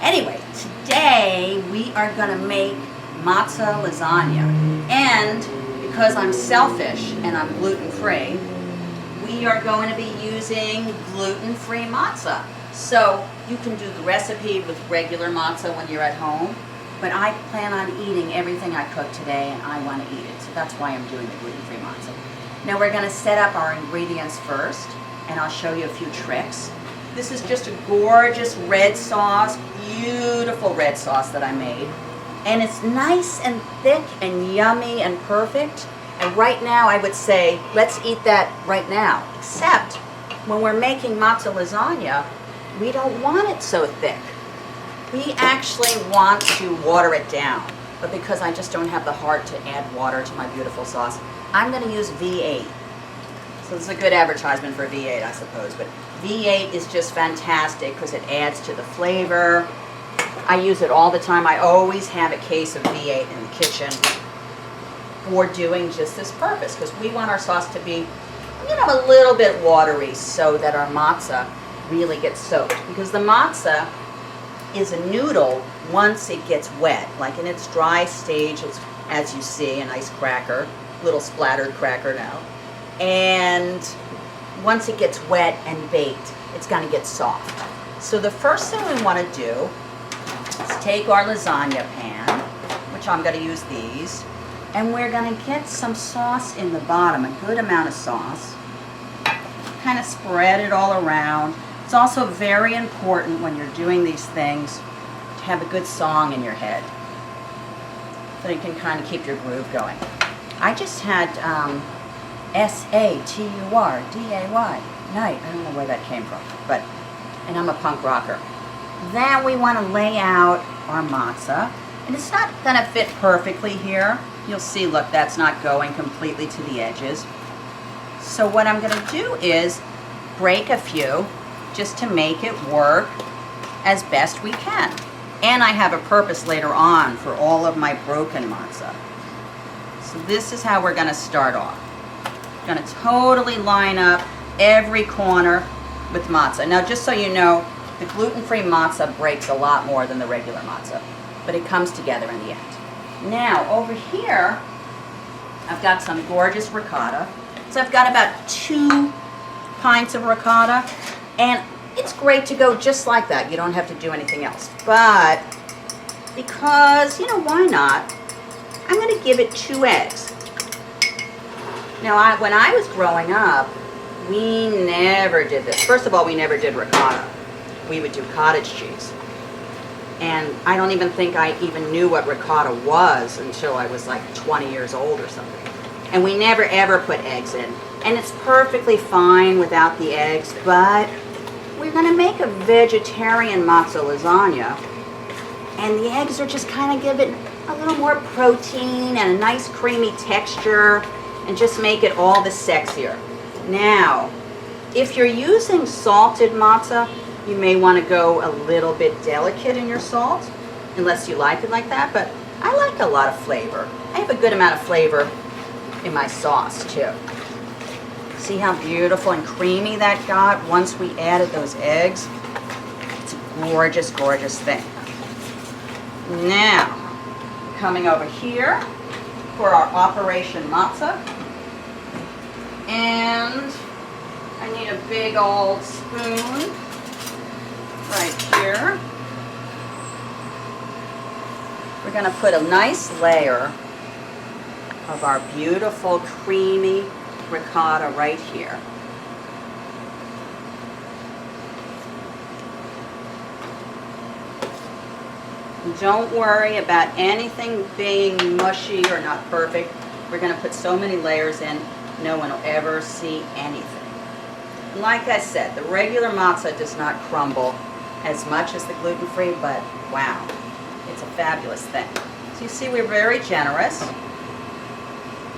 Anyway, today we are going to make Matzo Lasagna. And because I'm selfish and I'm gluten-free, we are going to be using gluten-free matzah. So you can do the recipe with regular matzah when you're at home, but I plan on eating everything I cook today and I want to eat it. So that's why I'm doing the gluten-free matzah. Now we're going to set up our ingredients first, and I'll show you a few tricks. This is just a gorgeous red sauce, beautiful red sauce that I made. And it's nice and thick and yummy and perfect. And right now I would say, let's eat that right now. Except when we're making matzo lasagna, we don't want it so thick. We actually want to water it down. But because I just don't have the heart to add water to my beautiful sauce, I'm going to use V8. So this is a good advertisement for V8, I suppose. But V8 is just fantastic because it adds to the flavor. I use it all the time. I always have a case of V8 in the kitchen for doing just this purpose, because we want our sauce to be, a little bit watery so that our matzah really gets soaked. Because the matzah is a noodle once it gets wet. Like in its dry stage, it's, as you see, a nice cracker, little splattered cracker now. And once it gets wet and baked, it's going to get soft. So the first thing we want to do is take our lasagna pan, which I'm going to use these, and we're going to get some sauce in the bottom, a good amount of sauce. Kind of spread it all around. It's also very important when you're doing these things to have a good song in your head, so you can kind of keep your groove going. I just had S-A-T-U-R-D-A-Y, night. I don't know where that came from, and I'm a punk rocker. Then we want to lay out our matzah, and it's not going to fit perfectly here. You'll see, look, that's not going completely to the edges. So what I'm going to do is break a few just to make it work as best we can. And I have a purpose later on for all of my broken matzah. So this is how we're going to start off. Going to totally line up every corner with matzah. Now, just so you know, the gluten-free matzah breaks a lot more than the regular matzah, but it comes together in the end. Now, over here, I've got some gorgeous ricotta. So I've got about 2 pints of ricotta, and it's great to go just like that. You don't have to do anything else. But because, why not? I'm going to give it 2 eggs. Now, when I was growing up, we never did this. First of all, we never did ricotta. We would do cottage cheese. And I don't even think I even knew what ricotta was until I was like 20 years old or something. And we never ever put eggs in. And it's perfectly fine without the eggs, but we're going to make a vegetarian matzo lasagna. And the eggs are just kind of give it a little more protein and a nice creamy texture, and just make it all the sexier. Now, if you're using salted matzah, you may want to go a little bit delicate in your salt, unless you like it like that, but I like a lot of flavor. I have a good amount of flavor in my sauce too. See how beautiful and creamy that got once we added those eggs? It's a gorgeous, gorgeous thing. Now, coming over here for our Operation Matzah. And I need a big old spoon right here. We're going to put a nice layer of our beautiful creamy ricotta right here. Don't worry about anything being mushy or not perfect. We're going to put so many layers in, no one will ever see anything. Like I said, the regular matzah does not crumble as much as the gluten-free, but wow, it's a fabulous thing. So you see, we're very generous.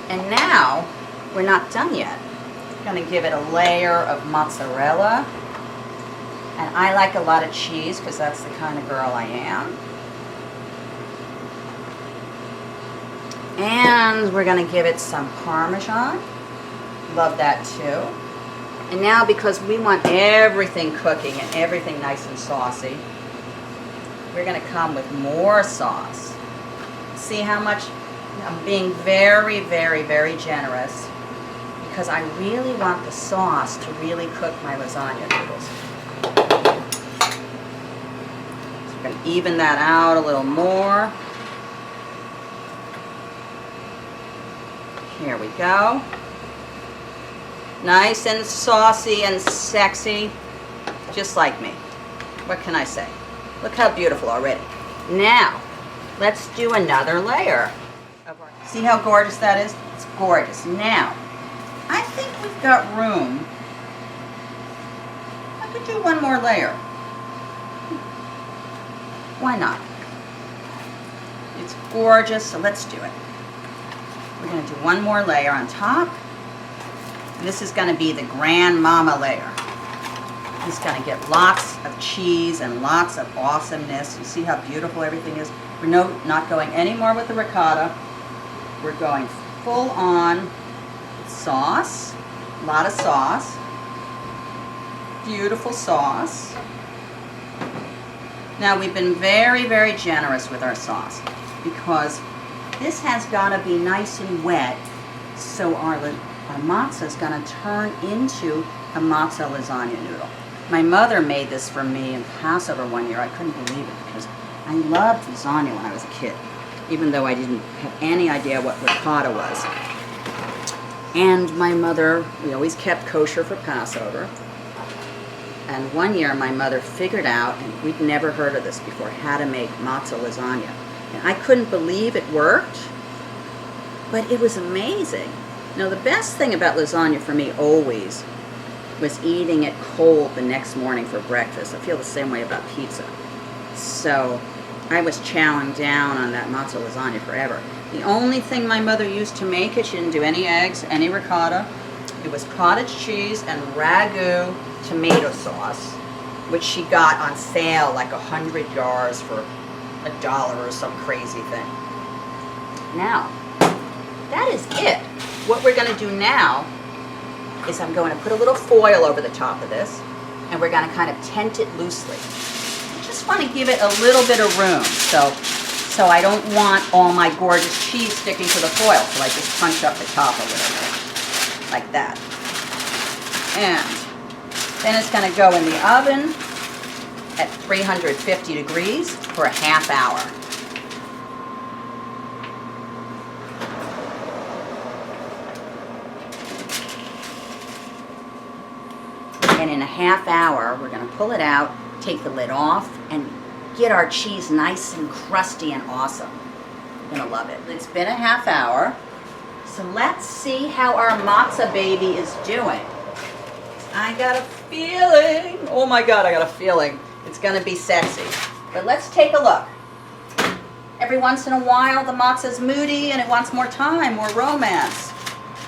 And now, we're not done yet. I'm going to give it a layer of mozzarella. And I like a lot of cheese because that's the kind of girl I am. And we're going to give it some Parmesan. Love that too. And now, because we want everything cooking and everything nice and saucy, we're going to come with more sauce. See how much? I'm being very, very, very generous because I really want the sauce to really cook my lasagna noodles. So we're going to even that out a little more. Here we go. Nice and saucy and sexy, just like me. What can I say? Look how beautiful already. Now, let's do another layer. See how gorgeous that is? It's gorgeous. Now, I think we've got room. I could do one more layer. Why not? It's gorgeous, so let's do it. We're going to do one more layer on top. And this is going to be the grandmama layer. It's going to get lots of cheese and lots of awesomeness. You see how beautiful everything is? We're not going any more with the ricotta. We're going full on sauce, a lot of sauce, beautiful sauce. Now we've been very, very generous with our sauce because this has got to be nice and wet, so our matzo is going to turn into a matzo lasagna noodle. My mother made this for me in Passover one year. I couldn't believe it because I loved lasagna when I was a kid, even though I didn't have any idea what ricotta was. And my mother, we always kept kosher for Passover. And one year my mother figured out, and we'd never heard of this before, how to make matzo lasagna. And I couldn't believe it worked, but it was amazing. Now the best thing about lasagna for me always was eating it cold the next morning for breakfast. I feel the same way about pizza. So I was chowing down on that matzo lasagna forever. The only thing my mother used to make it, she didn't do any eggs, any ricotta. It was cottage cheese and ragu tomato sauce, which she got on sale like 100 jars for $1 or some crazy thing. Now, that is it. What we're going to do now is I'm going to put a little foil over the top of this, and we're going to kind of tent it loosely. I just want to give it a little bit of room, so I don't want all my gorgeous cheese sticking to the foil, so I just punch up the top a little bit, like that. And then it's going to go in the oven at 350 degrees for a half hour. And in a half hour, we're going to pull it out, take the lid off, and get our cheese nice and crusty and awesome. You're going to love it. It's been a half hour, so let's see how our matzo baby is doing. I got a feeling, oh my God, I got a feeling it's going to be sexy. But let's take a look. Every once in a while, the matzo's moody and it wants more time, more romance.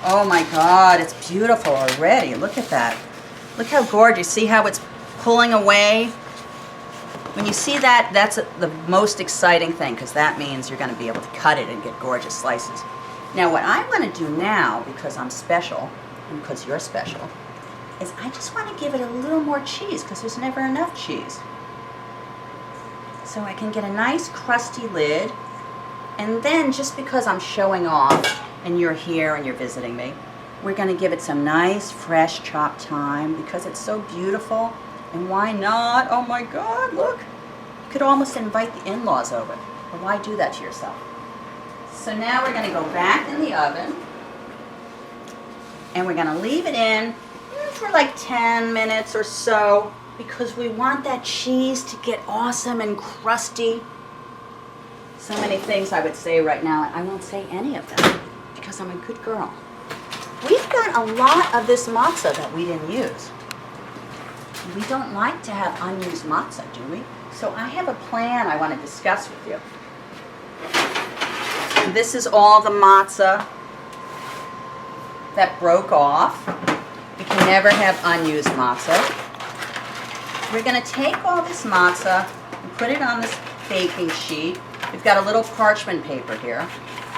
Oh my God, it's beautiful already. Look at that. Look how gorgeous. See how it's pulling away? When you see that, that's the most exciting thing, because that means you're going to be able to cut it and get gorgeous slices. Now what I want to do now, because I'm special, and because you're special, is I just want to give it a little more cheese, because there's never enough cheese. So I can get a nice crusty lid, and then just because I'm showing off, and you're here and you're visiting me, we're going to give it some nice fresh chopped thyme, because it's so beautiful. And why not? Oh my God, look. You could almost invite the in-laws over. But why do that to yourself? So now we're going to go back in the oven. And we're going to leave it in for like 10 minutes or so, because we want that cheese to get awesome and crusty. So many things I would say right now. I won't say any of them because I'm a good girl. We've got a lot of this matzo that we didn't use. We don't like to have unused matzo, do we? So I have a plan I want to discuss with you. This is all the matzo that broke off. We can never have unused matzo. We're going to take all this matzo and put it on this baking sheet. We've got a little parchment paper here.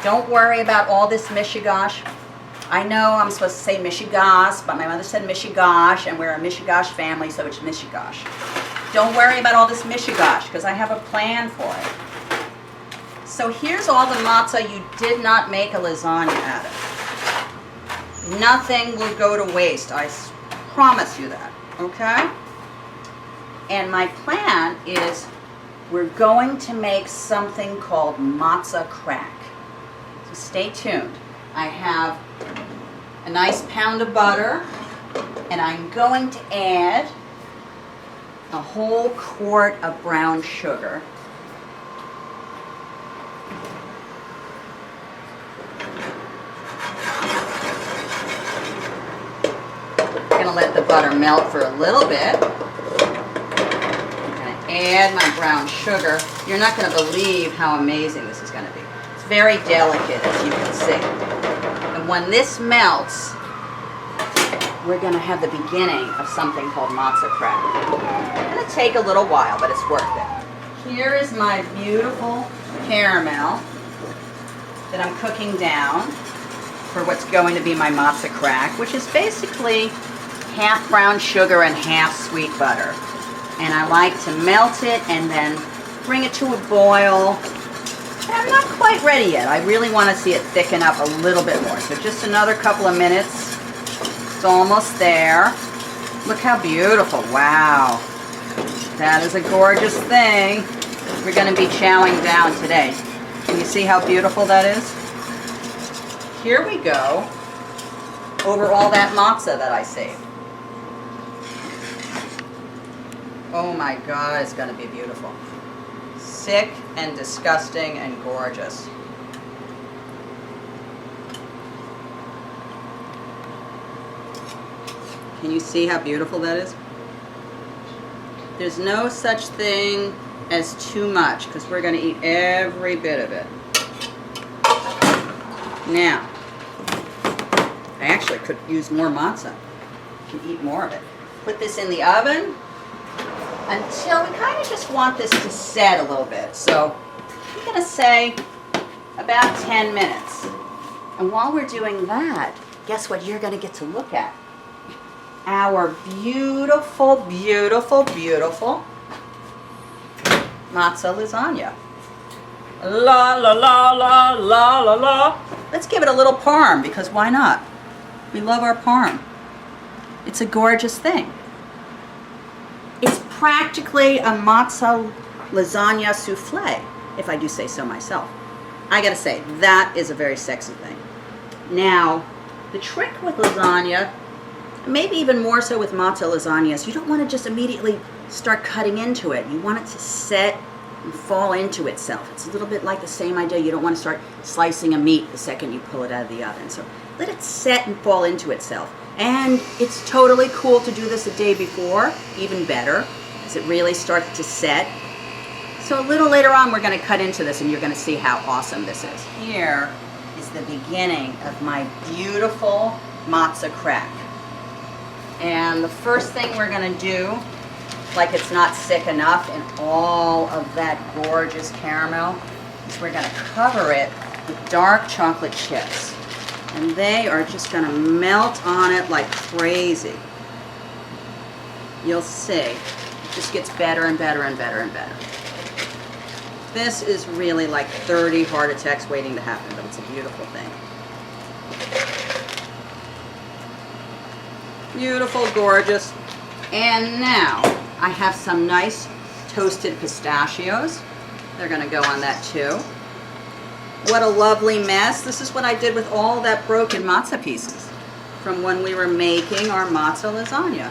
Don't worry about all this mishigash. I know I'm supposed to say mishigas, but my mother said mishigash, and we're a mishigash family, so it's mishigash. Don't worry about all this mishigash because I have a plan for it. So here's all the matzah you did not make a lasagna out of. Nothing will go to waste. I promise you that. Okay? And my plan is we're going to make something called matzah crack. So stay tuned. I have a nice pound of butter, and I'm going to add a whole quart of brown sugar. I'm going to let the butter melt for a little bit. I'm going to add my brown sugar. You're not going to believe how amazing this is going to be. It's very delicate, as you can see. And when this melts, we're going to have the beginning of something called matzah crack. It's going to take a little while, but it's worth it. Here is my beautiful caramel that I'm cooking down for what's going to be my matzah crack, which is basically half brown sugar and half sweet butter. And I like to melt it and then bring it to a boil. And I'm not quite ready yet. I really want to see it thicken up a little bit more. So just another couple of minutes. It's almost there. Look how beautiful. Wow. That is a gorgeous thing. We're going to be chowing down today. Can you see how beautiful that is? Here we go over all that matzah that I saved. Oh my God, it's going to be beautiful. Sick and disgusting and gorgeous. Can you see how beautiful that is? There's no such thing as too much because we're going to eat every bit of it. Now, I actually could use more matzah. You can eat more of it. Put this in the oven until we kind of just want this to set a little bit. So I'm going to say about 10 minutes. And while we're doing that, guess what you're going to get to look at? Our beautiful, beautiful, beautiful matzo lasagna. La la la la la la la. Let's give it a little parm because why not? We love our parm. It's a gorgeous thing. It's practically a matzo lasagna souffle, if I do say so myself. I gotta say, that is a very sexy thing. Now, the trick with lasagna, maybe even more so with matzo lasagna, is you don't want to just immediately start cutting into it. You want it to set and fall into itself. It's a little bit like the same idea. You don't want to start slicing a meat the second you pull it out of the oven. So let it set and fall into itself. And it's totally cool to do this a day before, even better, as it really starts to set. So a little later on, we're going to cut into this and you're going to see how awesome this is. Here is the beginning of my beautiful matzah crack. And the first thing we're going to do, like it's not sick enough in all of that gorgeous caramel, is we're going to cover it with dark chocolate chips. And they are just going to melt on it like crazy. You'll see. It just gets better and better and better and better. This is really like 30 heart attacks waiting to happen, but it's a beautiful thing. Beautiful, gorgeous. And now I have some nice toasted pistachios. They're going to go on that too. What a lovely mess. This is what I did with all that broken matzah pieces from when we were making our matzo lasagna.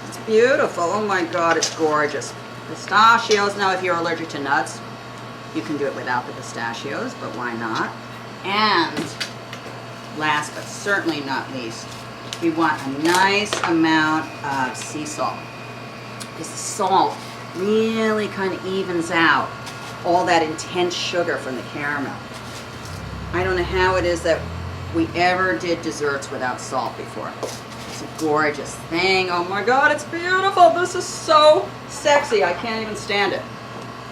It's beautiful. Oh my God, it's gorgeous. Pistachios. Now, if you're allergic to nuts, you can do it without the pistachios, but why not? And last but certainly not least, we want a nice amount of sea salt, because the salt really kind of evens out all that intense sugar from the caramel. I don't know how it is that we ever did desserts without salt before. It's a gorgeous thing. Oh my God, it's beautiful. This is so sexy. I can't even stand it.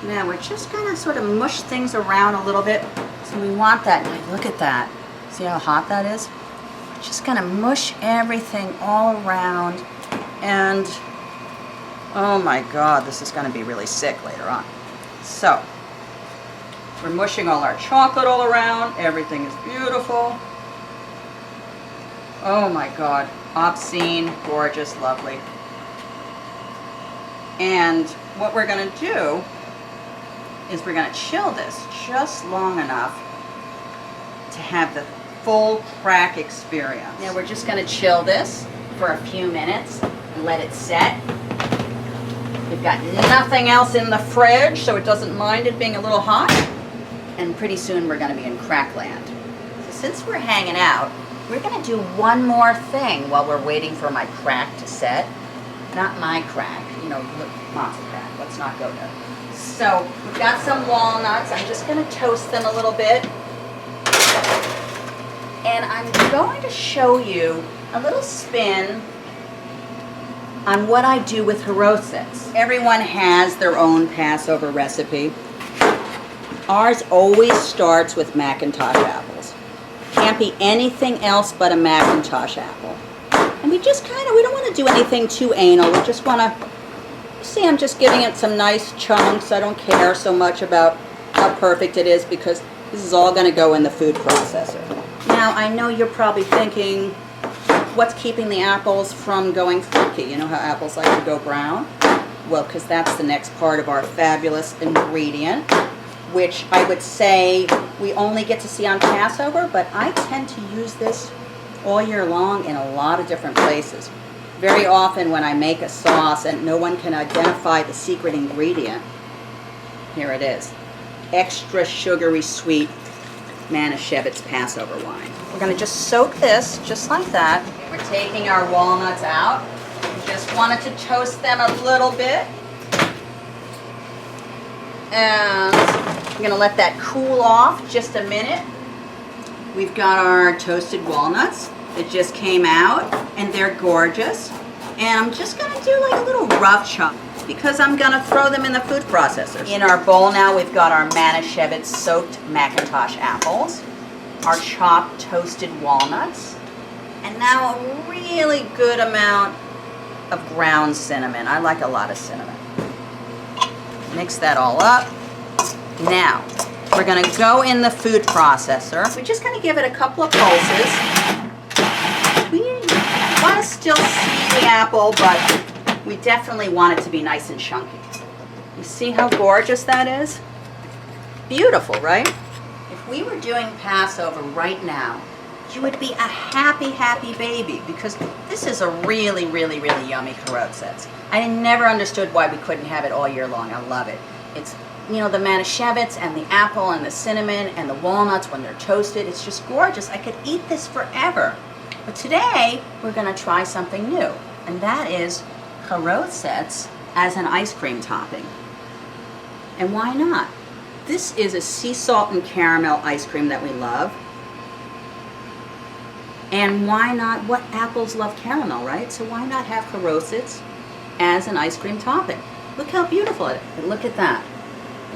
Now we're just going to sort of mush things around a little bit. So we want that. Like, look at that. See how hot that is? Just going to mush everything all around. And Oh my God, this is going to be really sick later on. So, we're mushing all our chocolate all around. Everything is beautiful. Oh my God, obscene, gorgeous, lovely. And what we're going to do is we're going to chill this just long enough to have the full crack experience. Now we're just going to chill this for a few minutes and let it set. We've got nothing else in the fridge, so it doesn't mind it being a little hot. And pretty soon we're going to be in crack land. So since we're hanging out, we're going to do one more thing while we're waiting for my crack to set. Not my crack, you know, matzo crack. Let's not go there. So we've got some walnuts. I'm just going to toast them a little bit. And I'm going to show you a little spin on what I do with harotzets. Everyone has their own Passover recipe. Ours always starts with Macintosh apples. Can't be anything else but a Macintosh apple. And we just we don't want to do anything too anal. We just want to, see, I'm just giving it some nice chunks. I don't care so much about how perfect it is because this is all going to go in the food processor. Now, I know you're probably thinking, what's keeping the apples from going funky? You know how apples like to go brown? Well, because that's the next part of our fabulous ingredient, which I would say we only get to see on Passover, but I tend to use this all year long in a lot of different places. Very often when I make a sauce and no one can identify the secret ingredient, here it is. Extra sugary sweet Manischewitz Passover wine. We're going to just soak this just like that. We're taking our walnuts out. We just wanted to toast them a little bit. And we're going to let that cool off just a minute. We've got our toasted walnuts that just came out, and they're gorgeous. And I'm just going to do like a little rough chop because I'm going to throw them in the food processor. In our bowl now, we've got our Manischewitz soaked Macintosh apples, our chopped toasted walnuts, and now a really good amount of ground cinnamon. I like a lot of cinnamon. Mix that all up. Now, we're going to go in the food processor. We're just going to give it a couple of pulses. We want to still see the apple, but we definitely want it to be nice and chunky. You see how gorgeous that is? Beautiful, right? If we were doing Passover right now, you would be a happy, happy baby because this is a really, really, really yummy harotzets. I never understood why we couldn't have it all year long. I love it. It's, you know, the Manischewitz and the apple and the cinnamon and the walnuts when they're toasted. It's just gorgeous. I could eat this forever. But today, we're going to try something new, and that is harotzets as an ice cream topping. And why not? This is a sea salt and caramel ice cream that we love. And why not? What apples love caramel, right? So why not have harotzets as an ice cream topping? Look how beautiful it is. And look at that.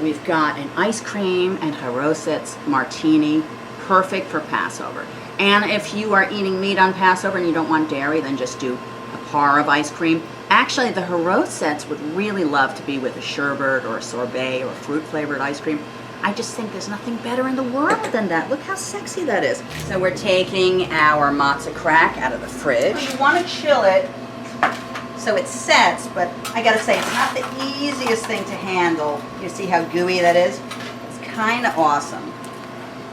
We've got an ice cream and harotzets martini, perfect for Passover. And if you are eating meat on Passover and you don't want dairy, then just do a par of ice cream. Actually, the harotzets would really love to be with a sherbet or a sorbet or fruit-flavored ice cream. I just think there's nothing better in the world than that. Look how sexy that is. So we're taking our matzo crack out of the fridge. You want to chill it so it sets, but I gotta say, it's not the easiest thing to handle. You see how gooey that is? It's kind of awesome.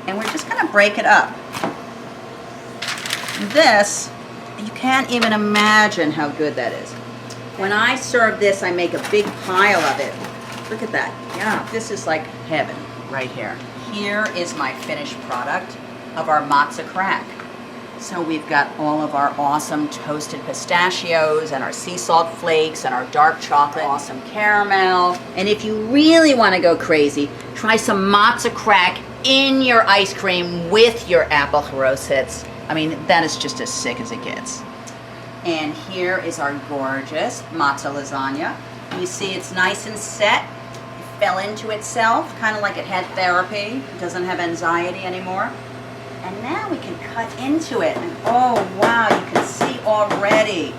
And we're just gonna break it up. This, you can't even imagine how good that is. When I serve this, I make a big pile of it. Look at that. Yeah, this is like heaven right here. Here is my finished product of our matzo crack. So we've got all of our awesome toasted pistachios and our sea salt flakes and our dark chocolate, awesome caramel. And if you really want to go crazy, try some matzo crack in your ice cream with your apple harotzets. I mean, that is just as sick as it gets. And here is our gorgeous matzo lasagna. You see it's nice and set. It fell into itself, kind of like it had therapy. It doesn't have anxiety anymore. And now we can cut into it. And oh wow, you can see already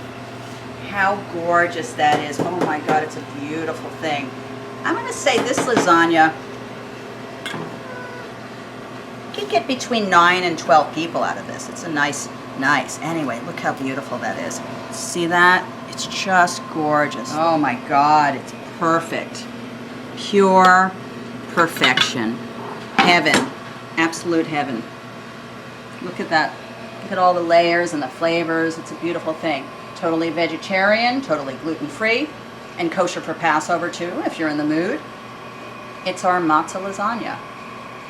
how gorgeous that is. Oh my God, it's a beautiful thing. I'm gonna say this lasagna, you could get between 9 and 12 people out of this. It's a nice. Anyway, look how beautiful that is. See that? It's just gorgeous. Oh my God, it's perfect. Pure perfection. Heaven. Absolute heaven. Look at that. Look at all the layers and the flavors. It's a beautiful thing. Totally vegetarian, totally gluten-free, and kosher for Passover too, if you're in the mood. It's our matzo lasagna.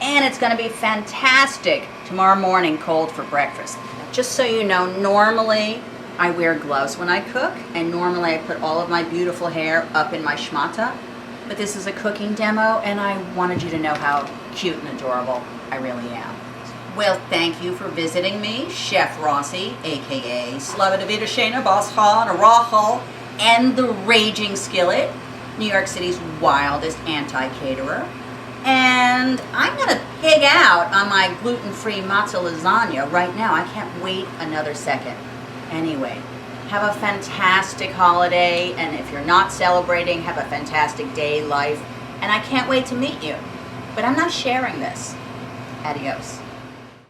And it's going to be fantastic tomorrow morning cold for breakfast. Just so you know, normally I wear gloves when I cook, and normally I put all of my beautiful hair up in my shmata. But this is a cooking demo, and I wanted you to know how cute and adorable I really am. Well, thank you for visiting me, Chef Rossi, aka Slava Davida Shana Bashan Arachal, and the Raging Skillet, New York City's wildest anti-caterer. And I'm gonna pig out on my gluten-free matzo lasagna right now. I can't wait another second. Anyway, have a fantastic holiday, and if you're not celebrating, have a fantastic day, life, and I can't wait to meet you. But I'm not sharing this. Adios.